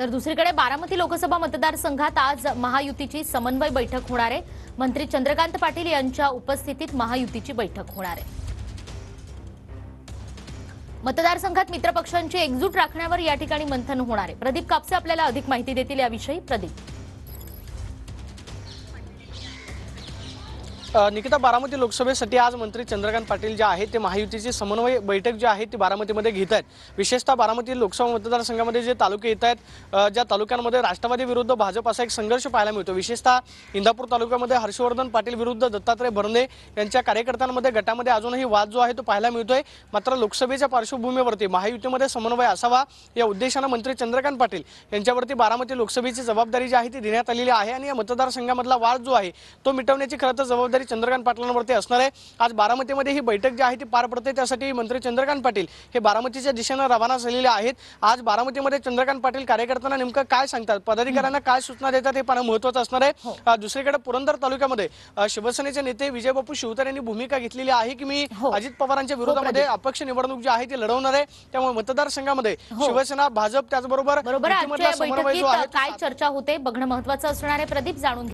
तर दुसरीकडे बारामती लोकसभा मतदारसंघात आज महायुतीची समन्वय बैठक होणार आहे। मंत्री चंद्रकांत पाटील यांच्या उपस्थितीत महायुतीची बैठक होणार आहे। मतदारसंघात मित्रपक्षांची एकजूट राखण्यावर या ठिकाणी मंथन होणार आहे। प्रदीप कापसे आपल्याला अधिक माहिती देतील याविषयी। प्रदीप, निकिता, बारामती लोकसभेसाठी आज मंत्री चंद्रकांत पाटील जे आहेत ते महायुतीची समन्वय बैठक जी आहे ती बारामतीमध्ये घेत आहेत। विशेषतः बारामती लोकसभा मतदारसंघामध्ये जे तालुके येत आहेत, ज्या तालुक्यांमध्ये राष्ट्रवादी विरुद्ध भाजप असा एक संघर्ष पाहायला मिळतो। विशेषतः इंदापूर तालुक्यामध्ये हर्षवर्धन पाटील विरुद्ध दत्तात्रय भरणे यांच्या कार्यकर्त्यांमध्ये गटामध्ये अजूनही वाद जो आहे तो पाहायला मिळतोय। मात्र लोकसभेच्या पार्श्वभूमीवरती महायुतीमध्ये समन्वय असावा या उद्देशाने मंत्री चंद्रकांत पाटील यांच्यावरती बारामती लोकसभेची जबाबदारी जी आहे ती देण्यात आलेली आहे आणि या मतदारसंघामधला वाद जो आहे तो मिटवण्याची खरं तर जबाबदारी चंद्रकांत पाटलांवरती असणार आहे। आज बारामतीमध्ये ही बैठक जी आहे ती पार पडते, त्यासाठी मंत्री चंद्रकांत पाटील हे बारामतीच्या दिशेने रवाना झालेले आहेत। आज बारामतीमध्ये चंद्रकांत पाटील कार्यकर्त्यांना नेमकं काय सांगतात, पदाधिकाऱ्यांना काय सूचना देतात हे पाहणं महत्त्वाचं असणार आहे। दुसरीकडे पुरंदर तालुक्यामध्ये शिवसेनेचे नेते विजयबापू शिवतारे यांनी भूमिका घेतलेली आहे की मी अजित पवारांच्या विरोधामध्ये अपक्ष निवडणूक जी आहे ती लढवणार आहे। त्यामुळे मतदारसंघामध्ये शिवसेना, भाजप त्याचबरोबर काय चर्चा होते बघणं महत्त्वाचं असणार आहे। प्रदीप, जाणून